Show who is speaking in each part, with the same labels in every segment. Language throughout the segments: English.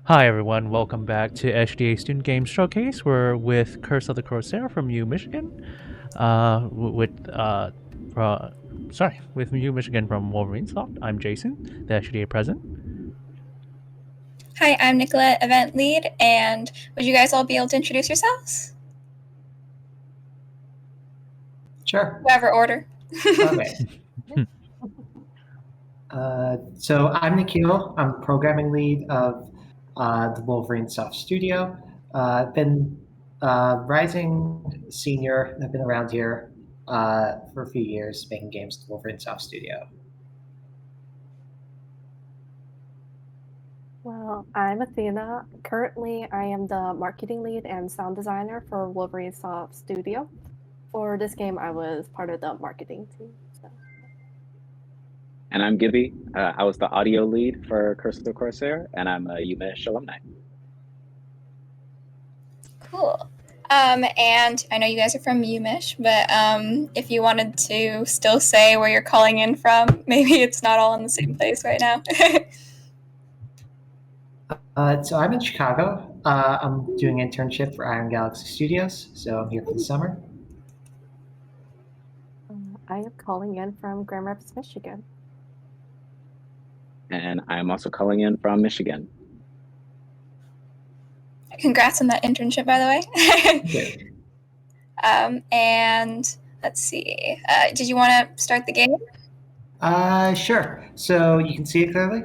Speaker 1: Hi everyone, welcome back to SGDA Student Games Showcase. We're with Curse of the Corsair from U Michigan. With U Michigan from Wolverine Soft. I'm Jason, the SGDA president.
Speaker 2: Hi, I'm Nicolette, event lead, and would you guys all be able to introduce yourselves?
Speaker 3: Sure.
Speaker 2: Whatever order.
Speaker 3: Okay. So I'm Nikhil. I'm programming lead of the Wolverine Soft Studio. I've been rising senior. I've been around here for a few years making games at the Wolverine Soft Studio.
Speaker 4: Well, I'm Athena. Currently, I am the marketing lead and sound designer for Wolverine Soft Studio. For this game, I was part of the marketing team. So.
Speaker 5: And I'm Gibby. I was the audio lead for Curse of the Corsair, and I'm a UMich alumni.
Speaker 2: Cool. And I know you guys are from UMich, but if you wanted to still say where you're calling in from, maybe it's not all in the same place right now.
Speaker 3: So I'm in Chicago. I'm doing an internship for Iron Galaxy Studios, so I'm here for the summer.
Speaker 4: I am calling in from Grand Rapids, Michigan.
Speaker 5: And I'm also calling in from Michigan.
Speaker 2: Congrats on that internship, by the way.
Speaker 3: Okay.
Speaker 2: And let's see. Did you want to start the game?
Speaker 3: Sure. So you can see it clearly?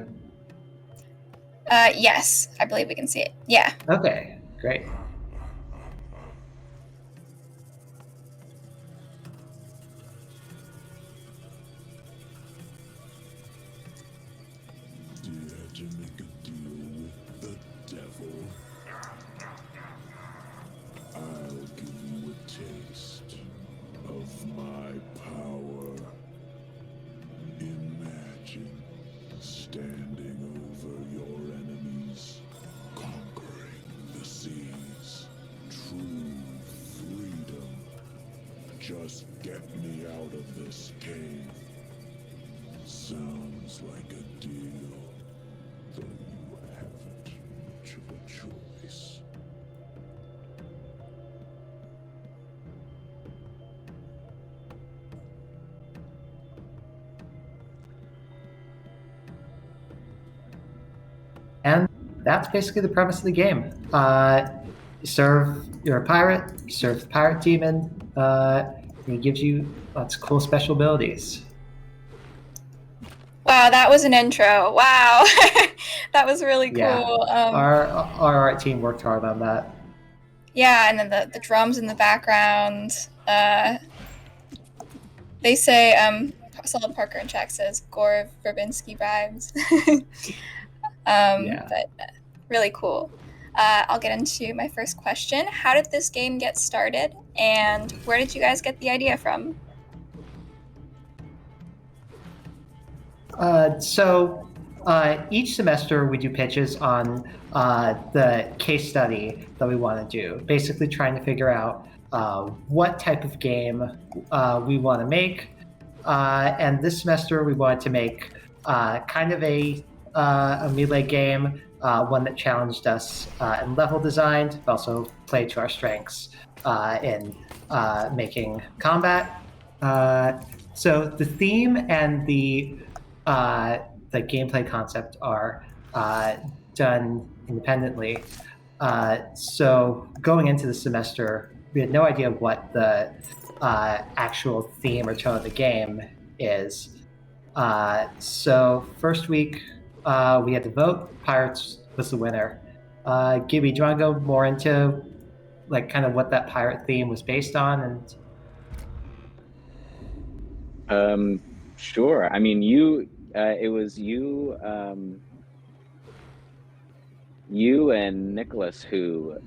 Speaker 2: Yes, I believe we can see it. Yeah.
Speaker 3: Okay, great.
Speaker 6: To make a deal with the devil. I'll give you a taste of my power. Imagine standing over your enemies, conquering the seas. True freedom. Just get me out of this cave. Sounds like a deal. Though you haven't much of a choice.
Speaker 3: And that's basically the premise of the game. You're a pirate, you serve the pirate demon, and he gives you lots of cool special abilities.
Speaker 2: Wow, that was an intro. Wow. That was really cool.
Speaker 3: Yeah. Our art team worked hard on that.
Speaker 2: Yeah, and then the drums in the background. They say, Solid Parker in chat says, Gore Verbinski vibes.
Speaker 3: Yeah.
Speaker 2: But really cool. I'll get into my first question. How did this game get started, and where did you guys get the idea from?
Speaker 3: So each semester we do pitches on the case study that we want to do, basically trying to figure out what type of game we want to make. And this semester we wanted to make kind of a melee game, one that challenged us in level design, but also played to our strengths in making combat. So the theme and the gameplay concept are done independently. So going into the semester, we had no idea what the actual theme or tone of the game is. So first week, we had to vote. Pirates was the winner. Gibby, do you want to go more into like kind of what that pirate theme was based on?
Speaker 5: And sure. I mean, it was you and Nicholas who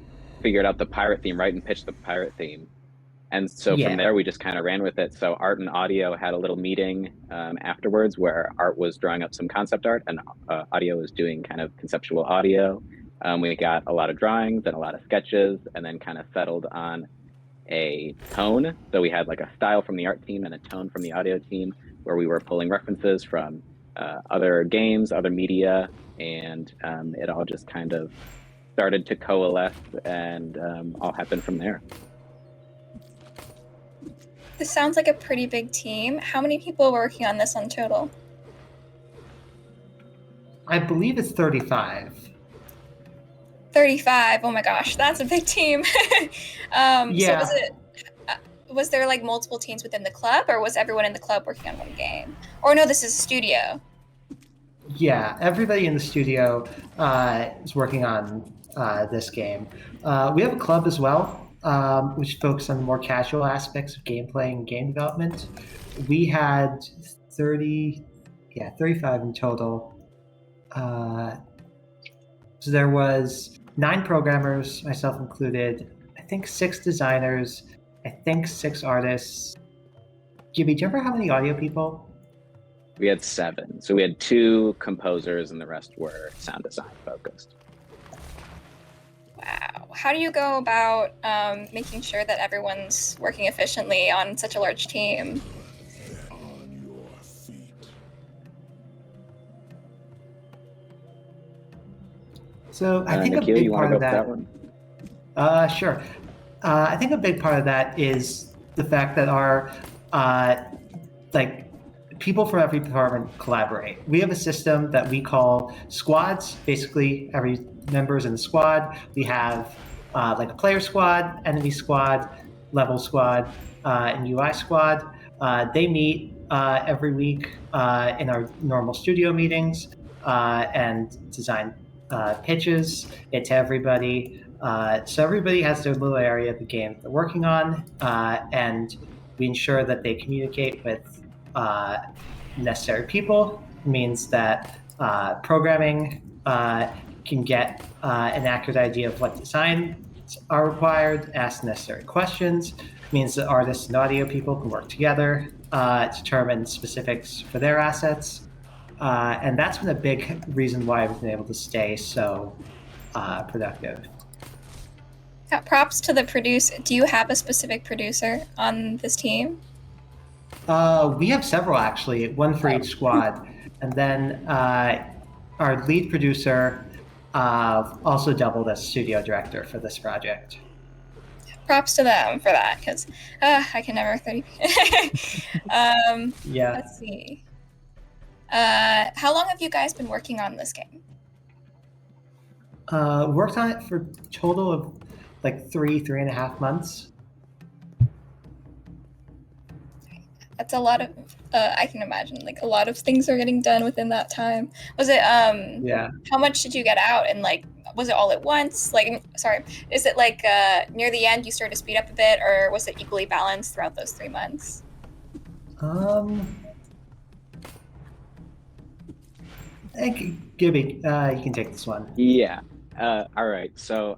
Speaker 5: figured out the pirate theme, right, and pitched the pirate theme. And so from there, we just kind of ran with it. So Art and Audio had a little meeting afterwards where Art was drawing up some concept art and Audio was doing kind of conceptual audio. We got a lot of drawings and a lot of sketches and then kind of settled on a tone. So we had like a style from the art team and a tone from the audio team where we were pulling references from other games, other media, and it all just kind of started to coalesce and all happened from there.
Speaker 2: This sounds like a pretty big team. How many people were working on this in total?
Speaker 3: I believe it's 35.
Speaker 2: 35. Oh my gosh, that's a big team.
Speaker 3: Yeah.
Speaker 2: So was there like multiple teams within the club, or was everyone in the club working on one game? Or no, this is a studio.
Speaker 3: Yeah, everybody in the studio is working on this game. We have a club as well, which focuses on the more casual aspects of gameplay and game development. We had 35 in total. So there was 9 programmers, myself included, I think 6 designers, I think 6 artists. Gibby, do you remember how many audio people?
Speaker 5: We had 7. So we had 2 composers and the rest were sound design focused.
Speaker 2: Wow. How do you go about making sure that everyone's working efficiently on such a large team?
Speaker 6: On your feet.
Speaker 3: So I think
Speaker 5: Nikhil,
Speaker 3: a big
Speaker 5: you
Speaker 3: part
Speaker 5: want
Speaker 3: of
Speaker 5: to go
Speaker 3: that.
Speaker 5: for that one?
Speaker 3: Sure. I think a big part of that is the fact that our people from every department collaborate. We have a system that we call squads. Basically, every member is in the squad. We have like a player squad, enemy squad, level squad, and UI squad. They meet every week in our normal studio meetings and design pitches it to everybody. So everybody has their little area of the game that they're working on, and we ensure that they communicate with necessary people. It means that programming can get an accurate idea of what designs are required, ask necessary questions. It means that artists and audio people can work together to determine specifics for their assets. And that's been a big reason why we've been able to stay so productive.
Speaker 2: Yeah, props to the producer. Do you have a specific producer on this team?
Speaker 3: We have several, actually, one for each squad. And then our lead producer also doubled as studio director for this project.
Speaker 2: Props to them for that, because I can never 30.
Speaker 3: Yeah.
Speaker 2: Let's see. How long have you guys been working on this game?
Speaker 3: Worked on it for a total of like 3.5 months.
Speaker 2: That's a lot of, I can imagine, like a lot of things are getting done within that time. Was it,
Speaker 3: Yeah.
Speaker 2: how much did you get out? And like, was it all at once? Like, sorry, is it like near the end you started to speed up a bit, or was it equally balanced throughout those 3 months?
Speaker 3: I think, Gibby, you can take this one.
Speaker 5: Yeah. All right. So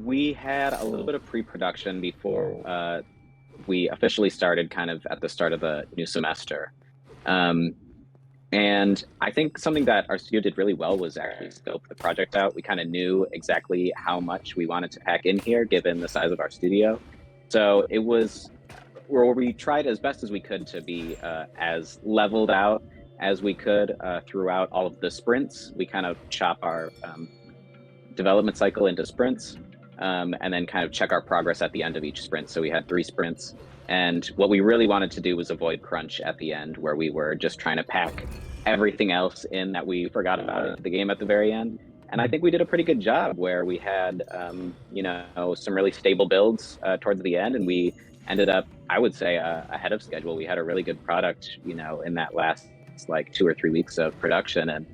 Speaker 5: we had a little bit of pre-production before we officially started, kind of at the start of the new semester. And I think something that our studio did really well was actually scope the project out. We kind of knew exactly how much we wanted to pack in here, given the size of our studio. So it was where we tried as best as we could to be as leveled out as we could throughout all of the sprints. We kind of chop our development cycle into sprints, and then kind of check our progress at the end of each sprint. So we had 3 sprints. And what we really wanted to do was avoid crunch at the end, where we were just trying to pack everything else in that we forgot about in the game at the very end. And I think we did a pretty good job, where we had, some really stable builds towards the end. And we ended up, I would say, ahead of schedule. We had a really good product, in that last like 2 or 3 weeks of production. And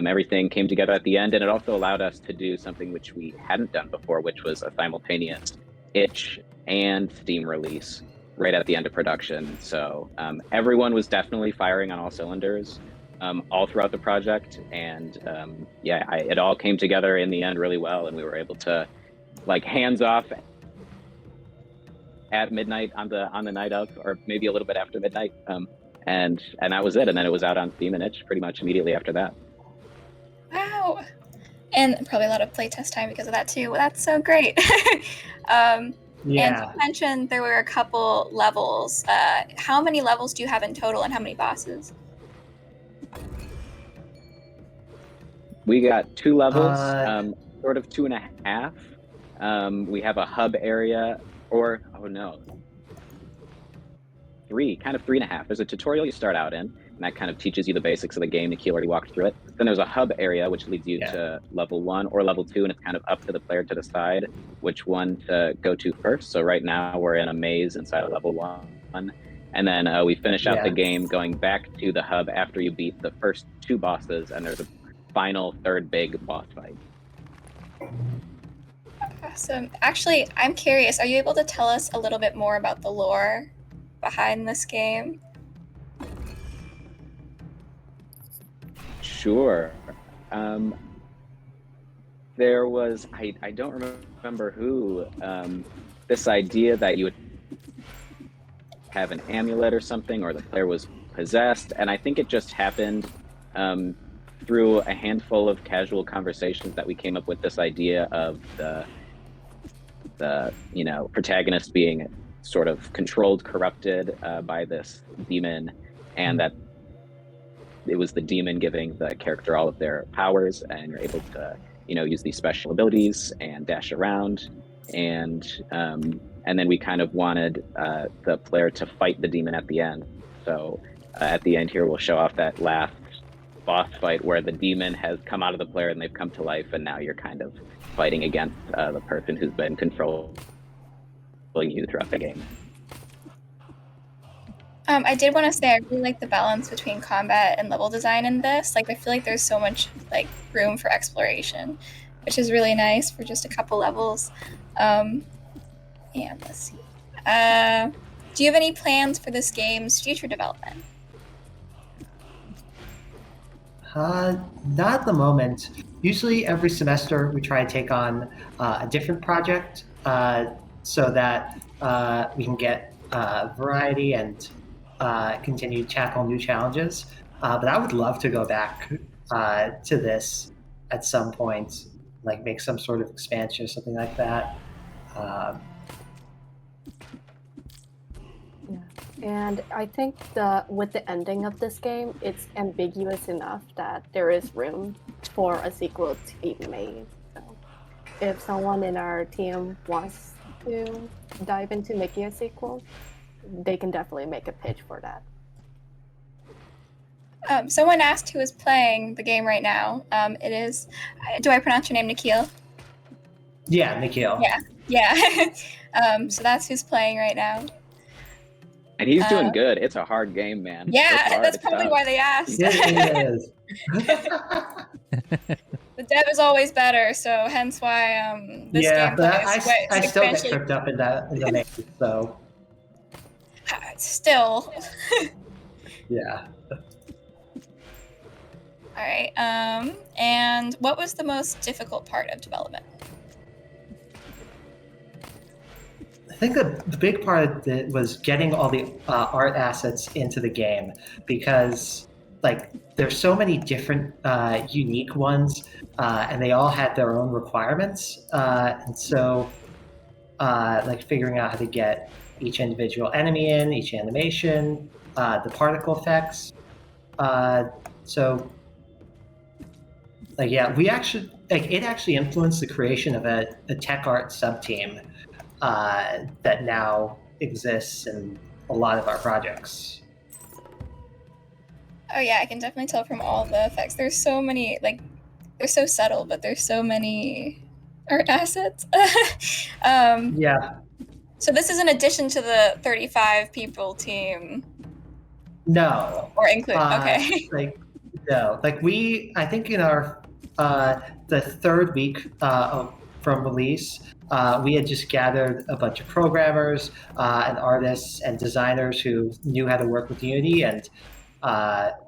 Speaker 5: everything came together at the end. And it also allowed us to do something which we hadn't done before, which was a simultaneous itch and Steam release right at the end of production. So everyone was definitely firing on all cylinders all throughout the project. And it all came together in the end really well. And we were able to, like, hands off at midnight on the night of, or maybe a little bit after midnight. And that was it. And then it was out on Steam and itch pretty much immediately after that.
Speaker 2: Wow. And probably a lot of playtest time because of that too. That's so great.
Speaker 3: Yeah.
Speaker 2: And you mentioned there were a couple levels. How many levels do you have in total, and how many bosses?
Speaker 5: We got 2 levels,
Speaker 3: Uh,
Speaker 5: sort of 2.5. We have a hub area, or, oh no, 3, kind of 3.5. There's a tutorial you start out in, and that kind of teaches you the basics of the game. Nikhil already walked through it. Then there's a hub area, which leads you to level 1 or level 2, and it's kind of up to the player to decide which one to go to first. So right now we're in a maze inside of level 1. And then we finish out the game going back to the hub after you beat the first 2 bosses, and there's a final 3rd big boss fight.
Speaker 2: Awesome. Actually, I'm curious, are you able to tell us a little bit more about the lore behind this game?
Speaker 5: Sure. There was, I don't remember who, this idea that you would have an amulet or something, or the player was possessed, and I think it just happened through a handful of casual conversations that we came up with this idea of the protagonist being sort of controlled, corrupted by this demon, and that it was the demon giving the character all of their powers, and you're able to use these special abilities and dash around, and then we kind of wanted the player to fight the demon at the end. So at the end here, we'll show off that last boss fight where the demon has come out of the player and they've come to life, and now you're kind of fighting against the person who's been controlling you throughout the game.
Speaker 2: I did want to say I really like the balance between combat and level design in this. Like, I feel like there's so much room for exploration, which is really nice for just a couple levels. And let's see. Do you have any plans for this game's future development?
Speaker 3: Not at the moment. Usually every semester we try to take on a different project so that we can get variety and continue to tackle new challenges. But I would love to go back to this at some point, like make some sort of expansion or something like that.
Speaker 4: And I think with the ending of this game, it's ambiguous enough that there is room for a sequel to be made. So if someone in our team wants to dive into making a sequel, they can definitely make a pitch for that.
Speaker 2: Someone asked who is playing the game right now. It is, do I pronounce your name Nikhil?
Speaker 3: Yeah, Nikhil.
Speaker 2: Yeah. So that's who's playing right now.
Speaker 5: And he's doing good. It's a hard game, man.
Speaker 2: Yeah, that's probably why they asked.
Speaker 3: It is.
Speaker 2: The dev is always better, so hence why this game plays.
Speaker 3: I still get tripped up in the maze, so.
Speaker 2: Still.
Speaker 3: Yeah.
Speaker 2: All right. And what was the most difficult part of development?
Speaker 3: I think the big part of it was getting all the art assets into the game, because there's so many different unique ones, and they all had their own requirements, and so figuring out how to get each individual enemy in, each animation, the particle effects. We actually it actually influenced the creation of a tech art sub-team that now exists in a lot of our projects.
Speaker 2: Oh yeah, I can definitely tell from all the effects. There's so many, they're so subtle, but there's so many art assets.
Speaker 3: Yeah.
Speaker 2: So this is in addition to the 35 people team?
Speaker 3: No.
Speaker 2: Or include, okay.
Speaker 3: No. I think in our, the 3rd week from release, we had just gathered a bunch of programmers and artists and designers who knew how to work with Unity, and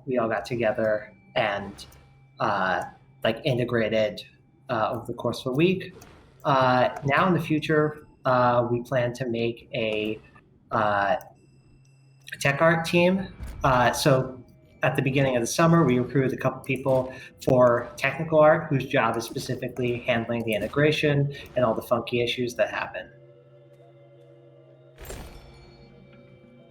Speaker 3: we all got together and integrated over the course of a week. Now in the future, we plan to make a tech art team. So at the beginning of the summer, we recruited a couple people for technical art, whose job is specifically handling the integration and all the funky issues that happen.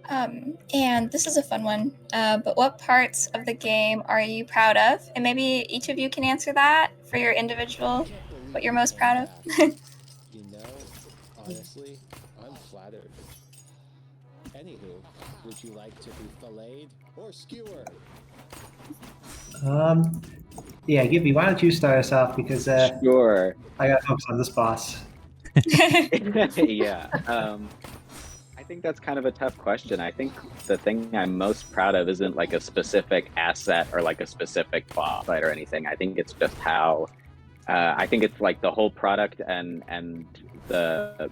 Speaker 2: And this is a fun one, but what parts of the game are you proud of? And maybe each of you can answer that for your individual, what you're most proud of.
Speaker 7: You know, honestly, I'm flattered. Anywho, would you like to be filleted or skewered?
Speaker 3: Yeah, Gibby, why don't you start us off, because
Speaker 5: Sure.
Speaker 3: I got hopes on this boss.
Speaker 5: Yeah. I think that's kind of a tough question. I think the thing I'm most proud of isn't like a specific asset or like a specific boss fight or anything. I think it's just how I think it's like the whole product and the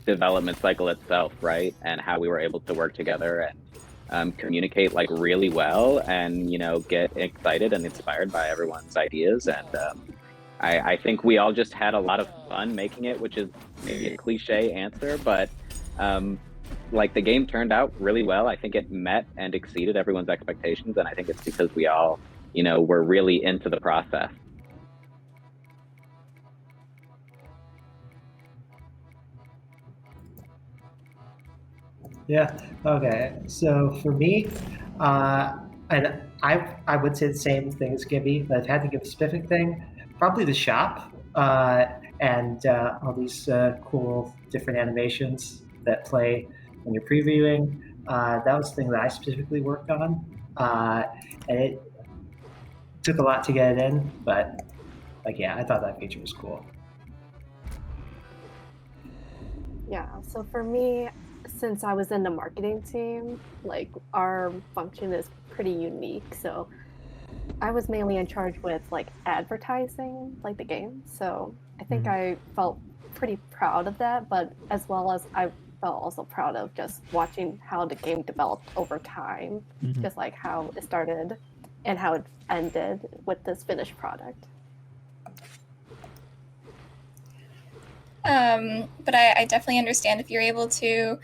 Speaker 5: development cycle itself, right? And how we were able to work together and communicate like really well, and get excited and inspired by everyone's ideas. And I think we all just had a lot of fun making it, which is maybe a cliche answer, but like the game turned out really well. I think it met and exceeded everyone's expectations, and I think it's because we all were really into the process.
Speaker 3: Yeah. Okay. So for me, and I would say the same thing as Gibby, but I've had to give a specific thing. Probably the shop, and all these cool different animations that play when you're previewing. That was the thing that I specifically worked on, and it took a lot to get it in, but yeah, I thought that feature was cool.
Speaker 4: Yeah, so for me, since I was in the marketing team, like our function is pretty unique. So I was mainly in charge with like advertising, like the game. So I think I felt pretty proud of that, but as well as I felt also proud of just watching how the game developed over time, just like how it started and how it ended with this finished product.
Speaker 2: But I definitely understand if you're able to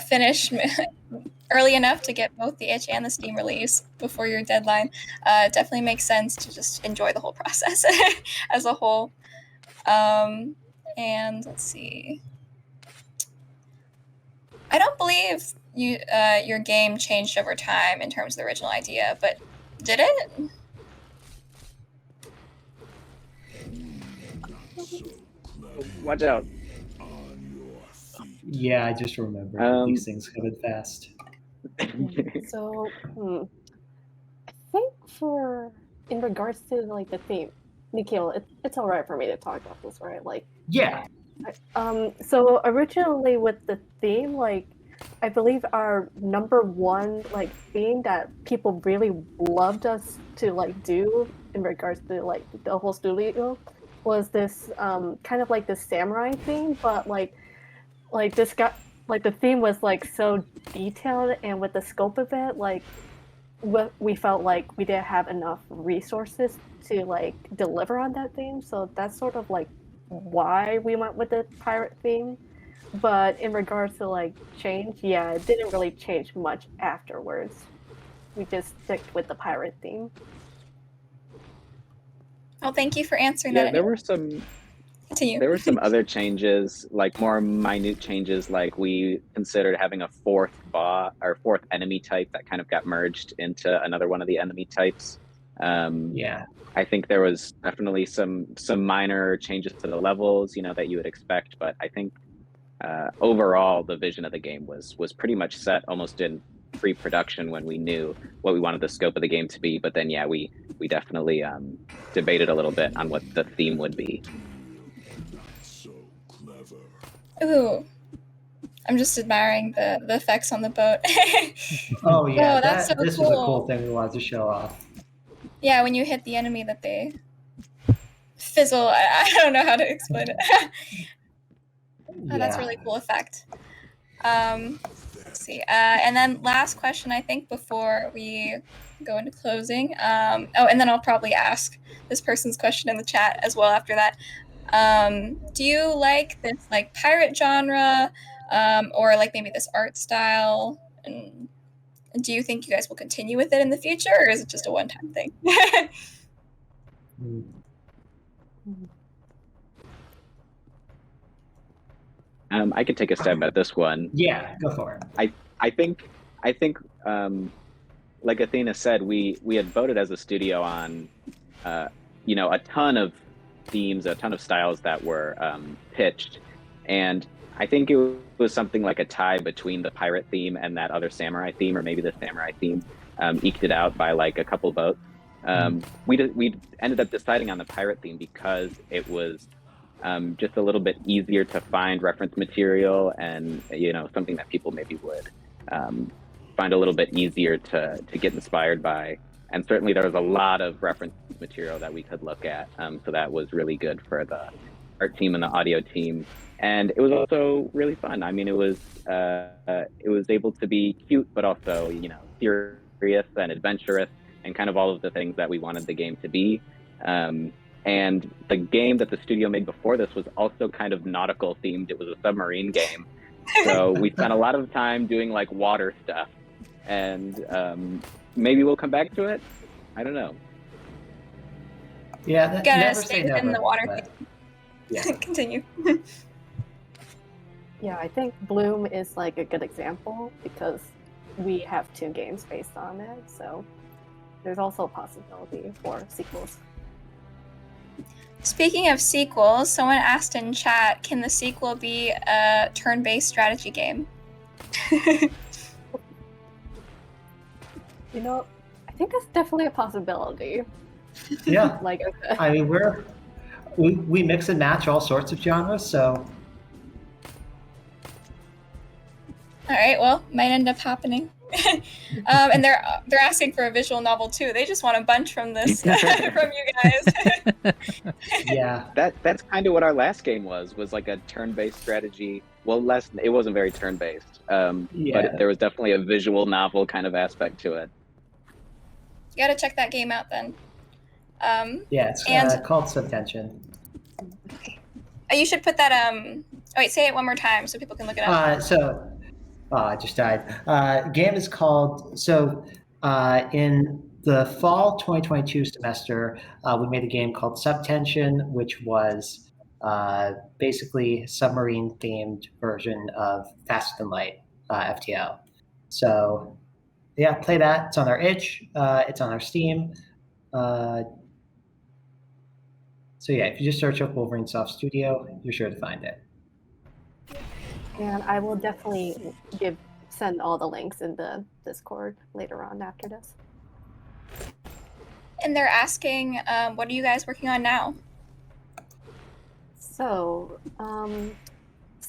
Speaker 2: finish early enough to get both the itch and the Steam release before your deadline. It definitely makes sense to just enjoy the whole process as a whole. And let's see. I don't believe your game changed over time in terms of the original idea, but did it?
Speaker 5: Watch out.
Speaker 3: Yeah, I just remember these things coming fast.
Speaker 4: So I think in regards to like the theme, Nikhil, it's all right for me to talk about this, right? Like,
Speaker 3: yeah.
Speaker 4: So originally with the theme, like I believe our number one like theme that people really loved us to like do in regards to like the whole studio was this kind of like the samurai theme, but like this got like the theme was like so detailed, and with the scope of it, like we felt like we didn't have enough resources to like deliver on that theme. So that's sort of like why we went with the pirate theme. But in regards to like change, yeah, it didn't really change much afterwards. We just stuck with the pirate theme.
Speaker 2: Well, thank you for answering
Speaker 5: Yeah,
Speaker 2: that.
Speaker 5: there were some.
Speaker 2: Continue.
Speaker 5: There were some other changes, like more minute changes, like we considered having a fourth enemy type that kind of got merged into another one of the enemy types.
Speaker 3: Yeah.
Speaker 5: I think there was definitely some minor changes to the levels, that you would expect, but I think overall the vision of the game was pretty much set almost in pre-production when we knew what we wanted the scope of the game to be. But then, yeah, we definitely debated a little bit on what the theme would be.
Speaker 6: So clever.
Speaker 2: Ooh, I'm just admiring the effects on the boat.
Speaker 3: Oh yeah,
Speaker 2: that's so
Speaker 3: this
Speaker 2: cool.
Speaker 3: was a cool thing we wanted to show off.
Speaker 2: Yeah, when you hit the enemy, that they fizzle. I don't know how to explain it. Oh, that's a really cool effect. Let's see. And then last question, I think, before we go into closing. And then I'll probably ask this person's question in the chat as well after that. Do you like this like pirate genre, or like maybe this art style? And do you think you guys will continue with it in the future, or is it just a one-time thing?
Speaker 5: I could take a stab at this one.
Speaker 3: Yeah, go for it.
Speaker 5: I think I think, like Athena said, we had voted as a studio on, a ton of themes, a ton of styles that were pitched, and I think it was something like a tie between the pirate theme and that other samurai theme, or maybe the samurai theme eked it out by like a couple votes. We ended up deciding on the pirate theme because it was just a little bit easier to find reference material, and something that people maybe would find a little bit easier to get inspired by. And certainly there was a lot of reference material that we could look at, so that was really good for the art team and the audio team. And it was also really fun. I mean, it was able to be cute, but also serious and adventurous, and kind of all of the things that we wanted the game to be. And the game that the studio made before this was also kind of nautical themed. It was a submarine game. So we spent a lot of time doing like water stuff, and maybe we'll come back to it. I don't know.
Speaker 3: Yeah,
Speaker 2: Gotta
Speaker 3: never
Speaker 2: stay
Speaker 3: say
Speaker 2: within
Speaker 3: never.
Speaker 2: the water.
Speaker 3: But, yeah.
Speaker 2: Continue.
Speaker 4: Yeah, I think Bloom is like a good example because we have 2 games based on it, so there's also a possibility for sequels.
Speaker 2: Speaking of sequels, someone asked in chat, can the sequel be a turn-based strategy game?
Speaker 4: I think that's definitely a possibility.
Speaker 3: Yeah.
Speaker 4: Like I said.
Speaker 3: I mean, we mix and match all sorts of genres, so
Speaker 2: All right, well, might end up happening. And they're asking for a visual novel too. They just want a bunch from this from you guys.
Speaker 3: yeah.
Speaker 5: That's kind of what our last game was like a turn-based strategy. Well, it wasn't very turn-based, but there was definitely a visual novel kind of aspect to it.
Speaker 2: You gotta check that game out then.
Speaker 3: Yeah, it's called Subtension.
Speaker 2: You should put that. Oh wait, say it one more time so people can look it up.
Speaker 3: I just died. Game is called in the fall 2022 semester, we made a game called Subtension, which was basically submarine themed version of Faster Than Light, FTL. So yeah, play that. It's on our itch. It's on our Steam. So yeah, if you just search up Wolverine Soft Studio, you're sure to find it.
Speaker 4: And I will definitely send all the links in the Discord later on after this.
Speaker 2: And they're asking, what are you guys working on now?
Speaker 4: So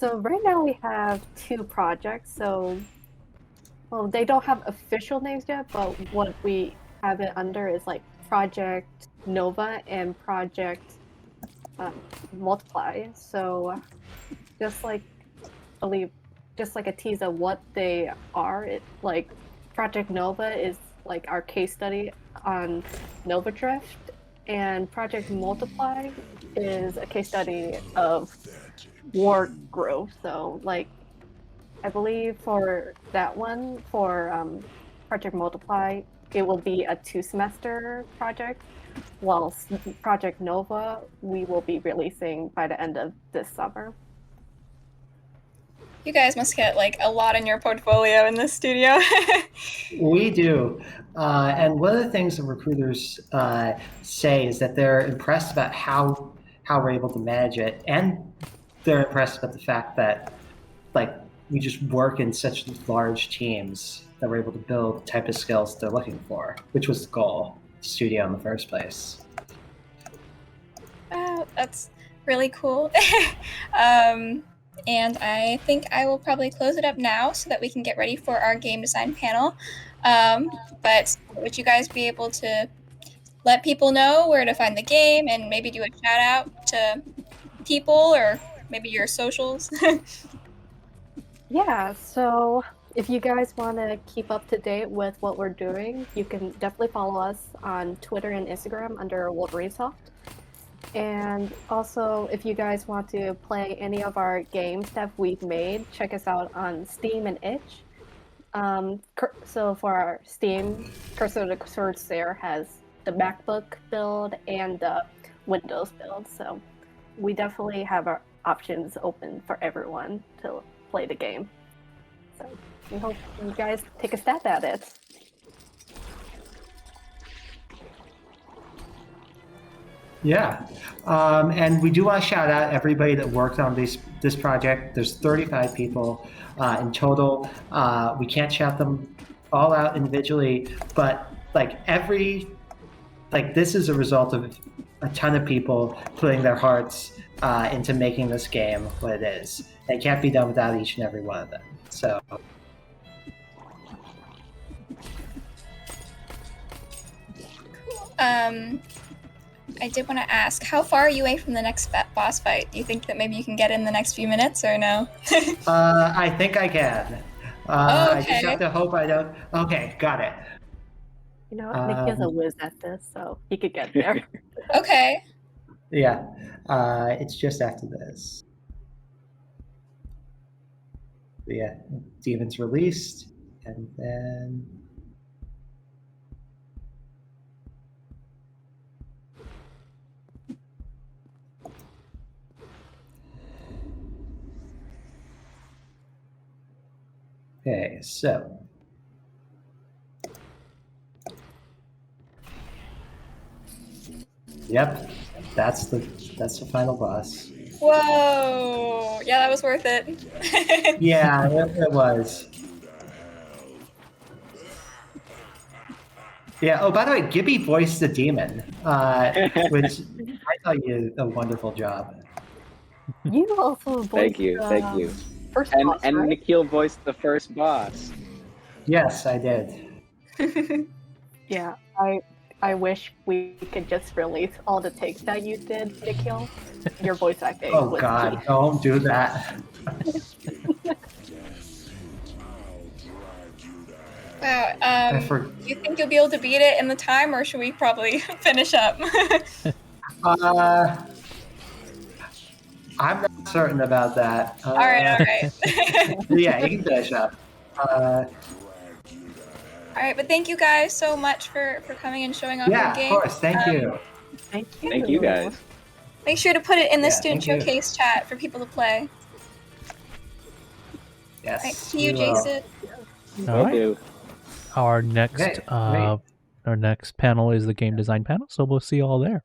Speaker 4: right now we have 2 projects. So, well, they don't have official names yet, but what we have it under is like Project Nova and Project Multiply. So, just like a tease of what they are. Like Project Nova is like our case study on Nova Drift, and Project Multiply is a case study of war growth. So like I believe for that one, for Project Multiply, it will be a 2-semester project, while Project Nova we will be releasing by the end of this summer.
Speaker 2: You guys must get like a lot in your portfolio in this studio.
Speaker 3: We do. And one of the things that recruiters say is that they're impressed about how we're able to manage it. And they're impressed about the fact that like we just work in such large teams that we're able to build the type of skills they're looking for, which was the goal of the studio in the first place.
Speaker 2: Wow, that's really cool. And I think I will probably close it up now so that we can get ready for our game design panel. But would you guys be able to let people know where to find the game and maybe do a shout out to people or maybe your socials?
Speaker 4: Yeah, so if you guys want to keep up to date with what we're doing, you can definitely follow us on Twitter and Instagram under Wolverine Soft. And also, if you guys want to play any of our games that we've made, check us out on Steam and itch. So for our Steam, Corsair has the MacBook build and the Windows build. So we definitely have our options open for everyone to play the game. So we hope you guys take a stab at it.
Speaker 3: Yeah, and we do want to shout out everybody that worked on this project. There's 35 people in total. We can't shout them all out individually, but this is a result of a ton of people putting their hearts into making this game what it is. It can't be done without each and every one of them. So.
Speaker 2: I did want to ask, how far are you away from the next boss fight? Do you think that maybe you can get in the next few minutes, or no?
Speaker 3: I think I can.
Speaker 2: Okay.
Speaker 3: I just have to hope I don't. Okay, got it.
Speaker 4: You know, Nick is a whiz at this, so he could get there.
Speaker 2: Okay.
Speaker 3: Yeah, it's just after this. Yeah, Demon's released, and then. Okay, so. Yep, that's the final boss.
Speaker 2: Whoa! Yeah, that was worth it.
Speaker 3: Yeah, it was. Yeah. Oh, by the way, Gibby voiced the demon, which I thought you did a wonderful job.
Speaker 4: You also voiced
Speaker 5: Thank you.
Speaker 4: first
Speaker 5: And
Speaker 4: boss, right?
Speaker 5: Nikhil voiced the first boss.
Speaker 3: Yes, I did.
Speaker 4: Yeah, I wish we could just release all the takes that you did, Nikhil. Your voice acting.
Speaker 3: Oh
Speaker 4: was
Speaker 3: God,
Speaker 4: key.
Speaker 3: don't do that.
Speaker 2: Wow. Do you think you'll be able to beat it in the time, or should we probably finish up?
Speaker 3: I'm not certain about that.
Speaker 2: All right.
Speaker 3: Yeah, you can finish up.
Speaker 2: All right, but thank you guys so much for coming and showing off your
Speaker 3: Yeah,
Speaker 2: game.
Speaker 3: of course. Thank you.
Speaker 4: Thank you.
Speaker 5: Thank you guys.
Speaker 2: Make sure to put it in the
Speaker 3: Yeah,
Speaker 2: Student
Speaker 3: thank you.
Speaker 2: Showcase chat for people to play.
Speaker 3: Yes.
Speaker 2: All right, see you,
Speaker 3: we will.
Speaker 2: Jason.
Speaker 1: All
Speaker 5: Will
Speaker 1: right.
Speaker 5: do.
Speaker 1: Our next
Speaker 3: Okay, great.
Speaker 1: our next panel is the game design panel, so we'll see you all there.